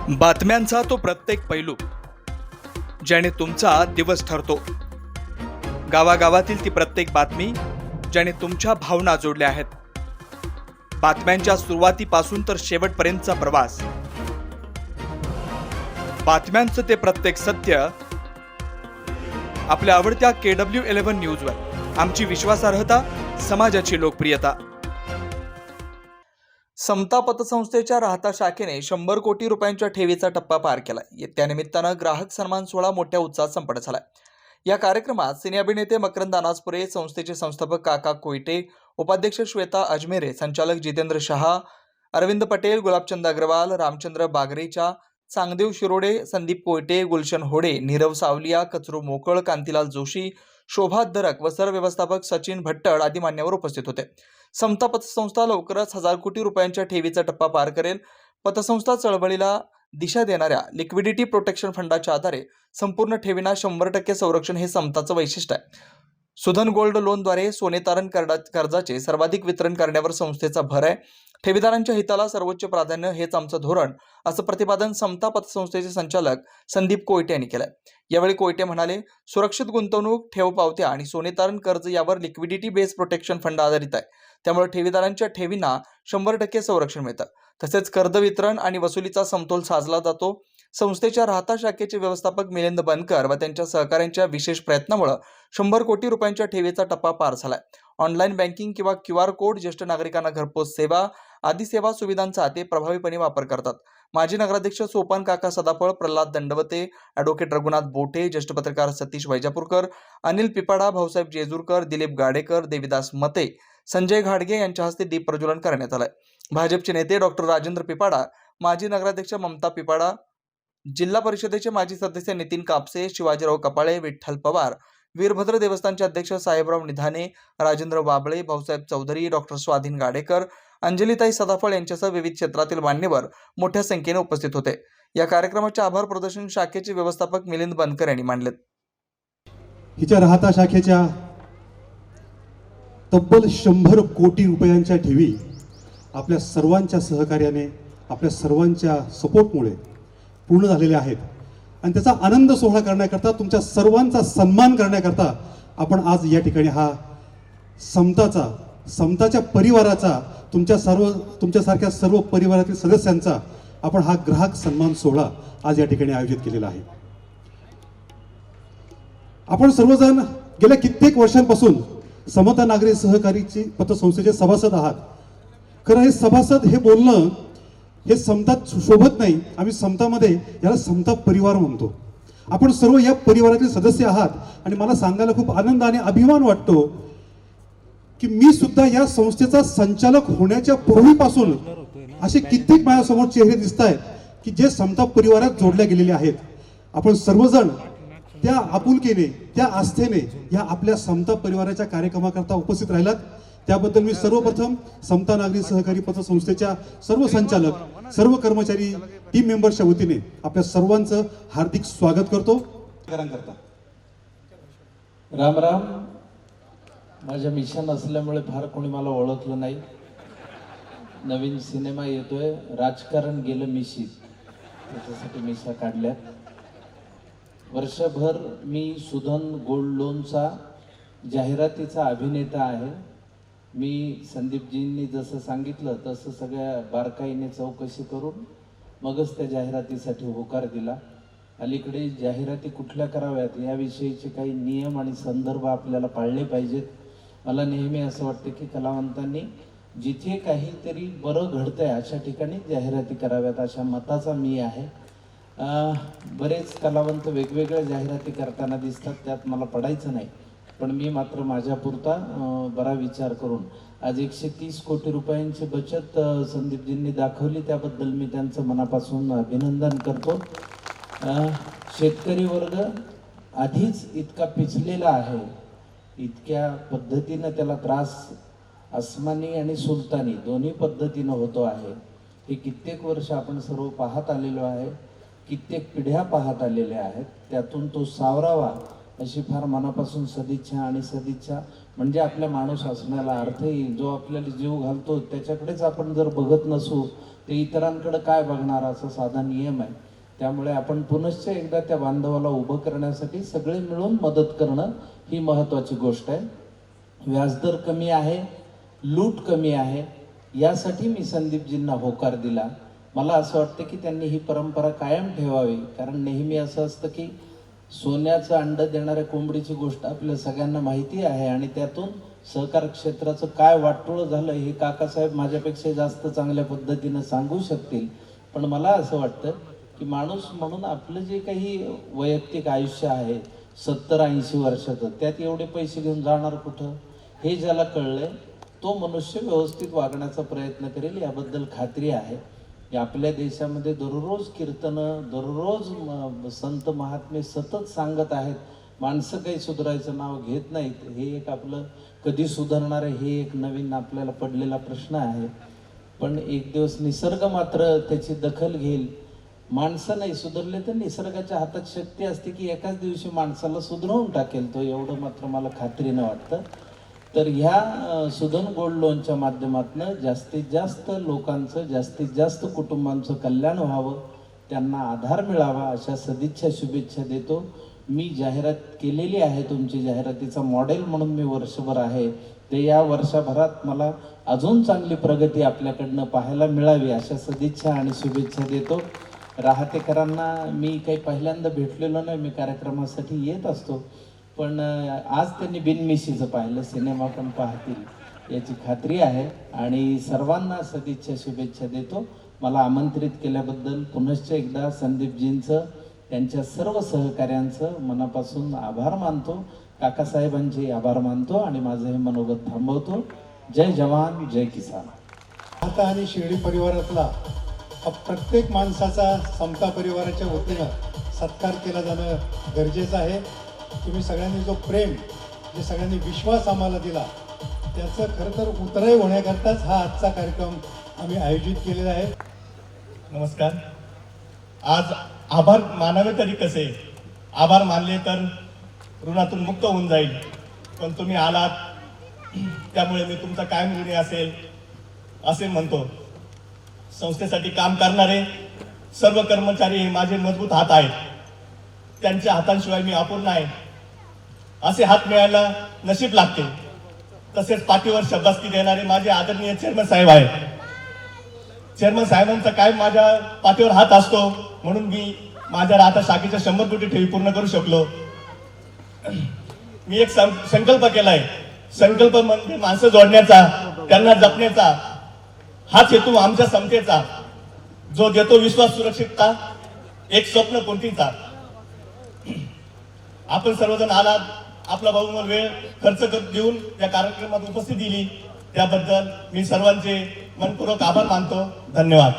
बातम्यांचा तो प्रत्येक पैलू ज्याने तुमचा दिवस ठरतो. गावागावातील ती प्रत्येक बातमी ज्याने तुमच्या भावना जोडल्या आहेत. बातम्यांच्या सुरुवातीपासून तर शेवटपर्यंतचा प्रवास. बातम्यांचं ते प्रत्येक सत्य आपल्या आवडत्या KW11 न्यूजवर. आमची विश्वासार्हता, समाजाची लोकप्रियता. समता पतसंस्थेच्या राहता शाखेने 100 कोटी रुपयांच्या ठेवीचा टप्पा पार केलाय. त्या निमित्तानं ग्राहक सन्मान सोहळा मोठ्या उत्साहात संपन्न झालाय. या कार्यक्रमात सिने अभिनेते मकरंद अनासपुरे, संस्थेचे संस्थापक काका कोयटे, उपाध्यक्ष श्वेता अजमेरे, संचालक जितेंद्र शहा, अरविंद पटेल, गुलाबचंद अग्रवाल, रामचंद्र बागरेचा, चांगदेव शिरोडे, संदीप कोयटे, गुलशन होडे, नीरव सावलिया, कचरू मोकळ, कांतीलाल जोशी, शोभा दरक व व्यवस्थापक सचिन भट्टड आदी मान्यवर उपस्थित होते. समता पतसंस्था लवकरच 1000 कोटी रुपयांच्या ठेवीचा टप्पा पार करेल. पतसंस्था चळवळीला दिशा देणाऱ्या लिक्विडिटी प्रोटेक्शन फंडाच्या आधारे संपूर्ण ठेवींना 100% संरक्षण हे समताचं वैशिष्ट्य आहे. सुधन गोल्ड लोनद्वारे सोने तारण कर्जाचे सर्वाधिक वितरण करण्यावर संस्थेचा भर आहे. ठेवीदारांच्या हिताला सर्वोच्च प्राधान्य हेच आमचं धोरण, असं प्रतिपादन समता पतसंस्थेचे संचालक संदीप कोयटे यांनी केलंय. यावेळी कोयटे म्हणाले, सुरक्षित गुंतवणूक, ठेव पावत्या आणि सोने तारण कर्ज यावर लिक्विडिटी बेस प्रोटेक्शन फंड आधारित आहे. त्यामुळे ठेवीदारांच्या ठेवींना 100% संरक्षण मिळतं. तसेच कर्ज वितरण आणि वसुलीचा समतोल साधला जातो. संस्थेच्या राहता शाखेचे व्यवस्थापक मिलिंद बनकर व त्यांच्या सहकाऱ्यांच्या विशेष प्रयत्नामुळे 100 कोटी रुपयांच्या ठेवीचा टप्पा पार झालाय. ऑनलाईन बँकिंग किंवा QR कोड, ज्येष्ठ नागरिकांना घरपोच सेवा आदी सेवा सुविधांचा ते प्रभावीपणे वापर करतात. माजी नगराध्यक्ष सोपान काका सदाफळ, प्रल्हाद दंडवते, ॲडव्होकेट रघुनाथ बोटे, ज्येष्ठ पत्रकार सतीश वैजापूरकर, अनिल पिपाडा, भाऊसाहेब जेजूरकर, दिलीप गाडेकर, देविदास मते, संजय घाडगे यांच्या हस्ते दीप प्रज्वलन करण्यात आलंय. भाजपचे नेते डॉक्टर राजेंद्र पिपाडा, माजी नगराध्यक्ष ममता पिपाडा, जिल्हा परिषदेचे माजी सदस्य नितीन कापसे, शिवाजीराव कपाळे, विठ्ठल पवार, वीरभद्र देवस्थानचे अध्यक्ष साहेबराव निधाने, राजेंद्र वाबळे, भाऊसाहेब चौधरी, डॉक्टर स्वाधीन गाडेकर, अंजलीताई सदाफळ यांच्यासह विविध क्षेत्रातील मान्यवर मोठ्या संख्येने उपस्थित होते. या कार्यक्रमाचे आभार प्रदर्शन शाखेचे व्यवस्थापक मिलिंद बनकर यांनी मानले. हिच्या राहता शाखेच्या तब्बल 100 कोटी रुपयांच्या ठेवी आपल्या सर्वांच्या सहकार्याने, आपल्या सर्वांच्या सपोर्टमुळे पूर्ण झालेल्या आहेत. आणि त्याचा आनंद सोहळा करण्याकरता, तुमच्या सर्वांचा सन्मान करण्याकरता आपण आज या ठिकाणी हा समताच्या परिवाराचा, तुमच्यासारख्या सर्व परिवारातील सदस्यांचा आपण हा ग्राहक सन्मान सोहळा आज या ठिकाणी आयोजित केलेला आहे. आपण सर्वजण गेल्या कित्येक वर्षांपासून समता नागरी सहकारी पतसंस्थेचे सभासद आहात. खरं हे सभासद हे बोलणं हे समतात शोभत नाही. आम्ही समतामध्ये याला समता परिवार म्हणतो. आपण सर्व या परिवारातील सदस्य आहात आणि मला सांगायला खूप आनंद आणि अभिमान वाटतो की मी सुद्धा या संस्थेचा संचालक होण्याच्या पूर्वीपासून असे कित्येक माझ्यासमोर चेहरे दिसत आहेत की जे समता परिवारात जोडल्या गेलेले आहेत. आपण सर्वजण त्या आपुलकीने, त्या आस्थेने या आपल्या समता परिवाराच्या कार्यक्रमाकरता उपस्थित राहिलात. त्याबद्दल मी सर्वप्रथम समता नागरी सहकारी पतसंस्थेच्या सर्व संचालक, सर्व कर्मचारी, टीम मेंबर्सच्या वतीने आपल्या सर्वांचं हार्दिक स्वागत करतो. राम राम. माझ्या मिशन असल्यामुळे फार कोणी मला ओळखलं नाही. नवीन सिनेमा येतोय, राजकारण गेलं मिशीत, त्याच्यासाठी मिशा काढल्यात. वर्षभर मी सुधन गोल्ड लोनचा जाहिरातीचा अभिनेता आहे. मी संदीपजींनी जसं सांगितलं तसं सगळ्या बारकाईने चौकशी करून मगच त्या जाहिरातीसाठी होकार दिला. अलीकडे जाहिराती कुठल्या कराव्यात याविषयीचे काही नियम आणि संदर्भ आपल्याला पाळले पाहिजेत. मला नेहमी असं वाटतं की कलावंतांनी जिथे काहीतरी बरं घडतंय अशा ठिकाणी जाहिराती कराव्यात, अशा मताचा मी आहे. बरेच कलावंत वेगवेगळ्या जाहिराती करताना दिसतात, त्यात मला पडायचं नाही. पण मी मात्र माझ्यापुरता बरा विचार करून आज 130 कोटी रुपयांची बचत संदीपजींनी दाखवली, त्याबद्दल मी त्यांचं मनापासून अभिनंदन करतो. शेतकरी वर्ग आधीच इतका पिचलेला आहे, इतक्या पद्धतीनं त्याला त्रास अस्मानी आणि सुलतानी दोन्ही पद्धतीनं होतो आहे. हे कित्येक वर्ष आपण सर्व पाहत आलेलो आहे, कित्येक पिढ्या पाहत आलेल्या आहेत. त्यातून तो सावरावा अशी फार मनापासून सदिच्छा. आणि सदिच्छा म्हणजे आपल्या माणूस असण्याला अर्थ येईल. जो आपल्याला जीव घालतो त्याच्याकडेच आपण जर बघत नसू ते इतरांकडे काय बघणार असा साधा नियम आहे. त्यामुळे आपण पुनश्च एकदा त्या बांधवाला उभं करण्यासाठी सगळे मिळून मदत करणं ही महत्त्वाची गोष्ट आहे. व्याजदर कमी आहे, लूट कमी आहे, यासाठी मी संदीपजींना होकार दिला. मला असं वाटतं की त्यांनी ही परंपरा कायम ठेवावी, कारण नेहमी असं असतं की सोन्याचं अंड देणाऱ्या कोंबडीची गोष्ट आपल्या सगळ्यांना माहिती आहे आणि त्यातून सहकार क्षेत्राचं काय वाटोळं झालं हे काकासाहेब माझ्यापेक्षा जास्त चांगल्या पद्धतीनं सांगू शकतील. पण मला असं वाटतं की माणूस म्हणून आपलं जे काही वैयक्तिक आयुष्य आहे 70-80 वर्षाचं, त्यात एवढे पैसे घेऊन जाणार कुठं, हे ज्याला कळलंय तो मनुष्य व्यवस्थित वागण्याचा प्रयत्न करेल याबद्दल खात्री आहे. की आपल्या देशामध्ये दररोज कीर्तनं, दररोज संत महात्मे सतत सांगत आहेत. माणसं काही सुधारायचं नाव घेत नाहीत. हे एक आपलं कधी सुधारणार आहे हे एक नवीन आपल्याला पडलेला प्रश्न आहे. पण एक दिवस निसर्ग मात्र त्याची दखल घेईल. माणसं नाही सुधारले तर निसर्गाच्या हातात शक्ती असते की एकाच दिवशी माणसाला सुधारून टाकेल तो, एवढं मात्र मला खात्रीनं वाटतं. तर ह्या सुधन गोल्ड लोनच्या माध्यमातून जास्तीत जास्त लोकांचं, जास्तीत जास्त कुटुंबांचं कल्याण व्हावं, त्यांना आधार मिळावा अशा सदिच्छा शुभेच्छा देतो. मी जाहिरात केलेली आहे, तुमची जाहिरातीचा मॉडेल म्हणून मी वर्षभर आहे. ते या वर्षभरात मला अजून चांगली प्रगती आपल्याकडनं पाहायला मिळावी अशा सदिच्छा आणि शुभेच्छा देतो. राहतेकरांना मी काही पहिल्यांदा भेटलेलो नाही, मी कार्यक्रमासाठी येत असतो, पण आज त्यांनी बिनमिशीचं पाहिलं, सिनेमा पण पाहतील याची खात्री आहे. आणि सर्वांना सदिच्छा शुभेच्छा देतो. मला आमंत्रित केल्याबद्दल पुनश्च एकदा संदीपजींचं, त्यांच्या सर्व सहकाऱ्यांचं मनापासून आभार मानतो, काकासाहेबांचे आभार मानतो आणि माझं हे मनोगत थांबवतो. जय जवान, जय किसान. आता आणि शिर्डी परिवारातला प्रत्येक माणसाचा समता परिवाराच्या वतीनं सत्कार केला जाणं गरजेचं आहे. तुम्ही सगळ्यांनी जो प्रेम, जे सगळ्यांनी विश्वास आम्हाला दिला, त्याचं खरं तर उतराई होण्याकरताच हा आजचा कार्यक्रम आम्ही आयोजित केलेला आहे. नमस्कार. आज आभार मानावे तरी कसे, आभार मानले तर ऋणातून मुक्त होऊन जाईल. पण तुम्ही आलात त्यामुळे मी तुमचा कायम ऋणी असेल असे म्हणतो. संस्थेसाठी काम करणारे सर्व कर्मचारी हे माझे मजबूत हात आहेत. त्यांच्या हातांशिवाय मी अपूर्ण आहे. असे हात मिळायला नशीब लागते. तसेच पाठीवर शब्दास्ती देणारे माझे आदरणीय चेअरमन साहेब आहेत. चेअरमन साहेबांचा काय माझ्या पाठीवर हात असतो म्हणून मी माझ्या राहता शाखेच्या 100 कोटी ठेवी पूर्ण करू शकलो. मी एक संकल्प केलाय. संकल्प म्हणजे माणसं जोडण्याचा, त्यांना जपण्याचा. हाच हेतू आमच्या समतेचा, जो देतो विश्वास, सुरक्षितता, एक स्वप्न कोणतीचा. आपण सर्वजण आलात, आपला बहुमूल्य वेळ खर्च देऊन या कार्यक्रमात उपस्थित दिली, त्याबद्दल मी सर्वांचे मनपूर्वक आभार मानतो. धन्यवाद.